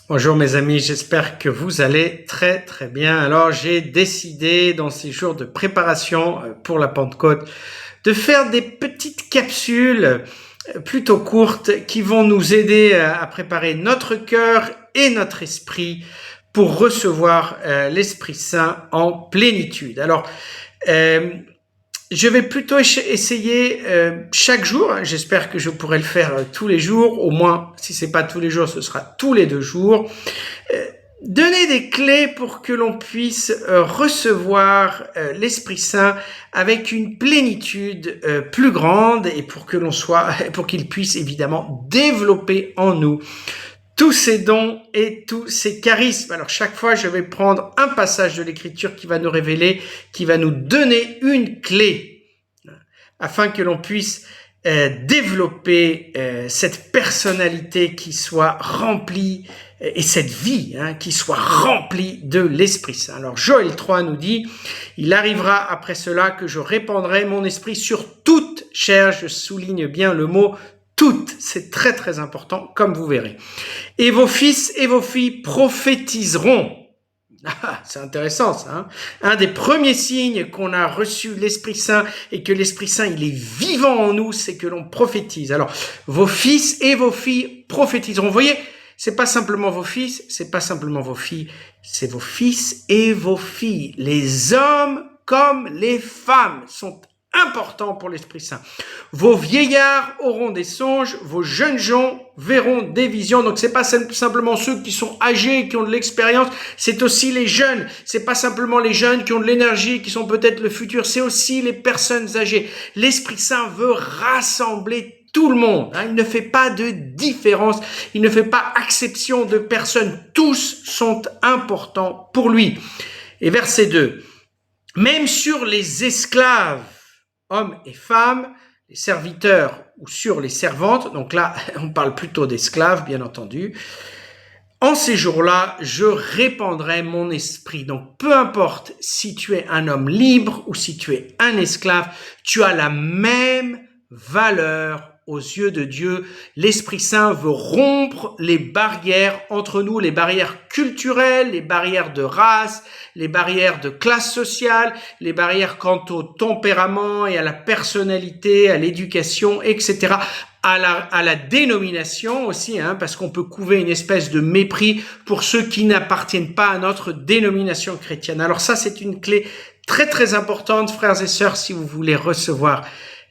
Bonjour mes amis, j'espère que vous allez très très bien. Alors j'ai décidé dans ces jours de préparation pour la Pentecôte de faire des petites capsules plutôt courtes qui vont nous aider à préparer notre cœur et notre esprit pour recevoir l'Esprit Saint en plénitude. Alors, je vais plutôt essayer chaque jour, j'espère que je pourrai le faire tous les jours, au moins si c'est pas tous les jours, ce sera tous les 2 jours, donner des clés pour que l'on puisse recevoir l'Esprit Saint avec une plénitude plus grande et pour qu'il puisse évidemment développer en nous tous ces dons et tous ces charismes. Alors chaque fois, je vais prendre un passage de l'Écriture qui va nous révéler, qui va nous donner une clé, afin que l'on puisse développer cette personnalité qui soit remplie, et cette vie qui soit remplie de l'Esprit Saint. Alors Joël 3 nous dit, « Il arrivera après cela que je répandrai mon esprit sur toute chair », je souligne bien le mot toutes, c'est très très important, comme vous verrez. Et vos fils et vos filles prophétiseront. Ah, c'est intéressant ça. Hein, un des premiers signes qu'on a reçu l'Esprit Saint et que l'Esprit Saint il est vivant en nous, c'est que l'on prophétise. Alors, vos fils et vos filles prophétiseront. Vous voyez, c'est pas simplement vos fils, c'est pas simplement vos filles, c'est vos fils et vos filles. Les hommes comme les femmes sont important pour l'Esprit Saint. Vos vieillards auront des songes, vos jeunes gens verront des visions. Donc c'est pas simplement ceux qui sont âgés, qui ont de l'expérience, c'est aussi les jeunes. C'est pas simplement les jeunes qui ont de l'énergie, qui sont peut-être le futur, c'est aussi les personnes âgées. L'Esprit Saint veut rassembler tout le monde. Il ne fait pas de différence, il ne fait pas exception de personne. Tous sont importants pour lui. Et verset 2. Même sur les esclaves, hommes et femmes, les serviteurs ou sur les servantes, donc là on parle plutôt d'esclaves bien entendu, en ces jours-là je répandrai mon esprit. Donc peu importe si tu es un homme libre ou si tu es un esclave, tu as la même valeur aux yeux de Dieu. L'Esprit Saint veut rompre les barrières entre nous, les barrières culturelles, les barrières de race, les barrières de classe sociale, les barrières quant au tempérament et à la personnalité, à l'éducation, etc., à la dénomination aussi, parce qu'on peut couver une espèce de mépris pour ceux qui n'appartiennent pas à notre dénomination chrétienne. Alors ça, c'est une clé très très importante, frères et sœurs, si vous voulez recevoir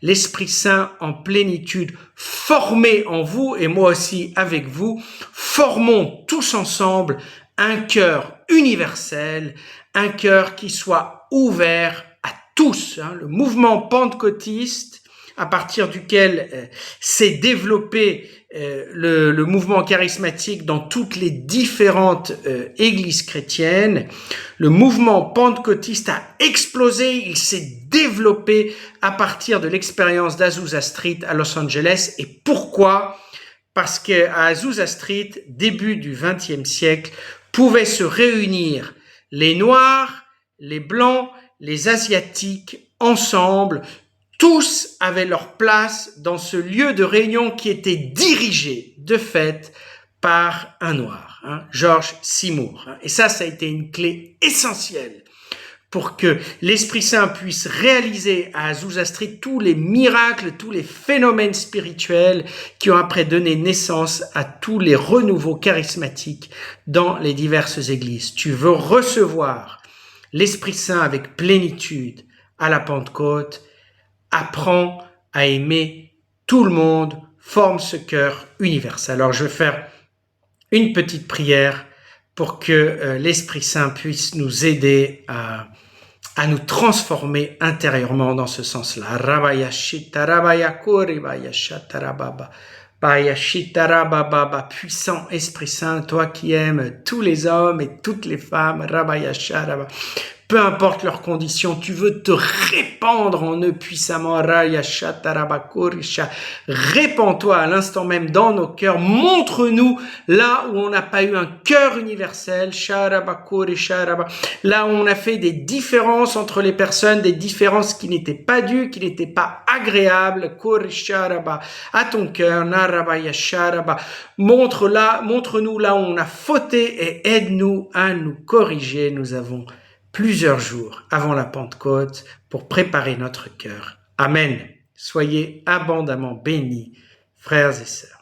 l'Esprit Saint en plénitude, formé en vous et moi aussi avec vous, formons tous ensemble un cœur universel, un cœur qui soit ouvert à tous. Le mouvement pentecôtiste, à partir duquel s'est développé le mouvement charismatique dans toutes les différentes églises chrétiennes. Le mouvement pentecôtiste a explosé, il s'est développé à partir de l'expérience d'Azusa Street à Los Angeles. Et pourquoi? Parce qu'à Azusa Street, début du XXe siècle, pouvaient se réunir les Noirs, les Blancs, les Asiatiques ensemble. Tous avaient leur place dans ce lieu de réunion qui était dirigé, de fait, par un Noir, George Seymour. Et ça a été une clé essentielle pour que l'Esprit Saint puisse réaliser à Azusa Street tous les miracles, tous les phénomènes spirituels qui ont après donné naissance à tous les renouveaux charismatiques dans les diverses églises. Tu veux recevoir l'Esprit Saint avec plénitude à la Pentecôte, apprends à aimer tout le monde, forme ce cœur universel. Alors je vais faire une petite prière pour que l'Esprit Saint puisse nous aider à nous transformer intérieurement dans ce sens-là. Puissant Esprit Saint, toi qui aimes tous les hommes et toutes les femmes, peu importe leurs conditions, tu veux te répandre en eux puissamment. Répands-toi à l'instant même dans nos cœurs. Montre-nous là où on n'a pas eu un cœur universel. Là où on a fait des différences entre les personnes, des différences qui n'étaient pas dues, qui n'étaient pas agréables. À ton cœur. Montre-nous là où on a fauté et aide-nous à nous corriger. Nous avons plusieurs jours avant la Pentecôte pour préparer notre cœur. Amen. Soyez abondamment bénis, frères et sœurs.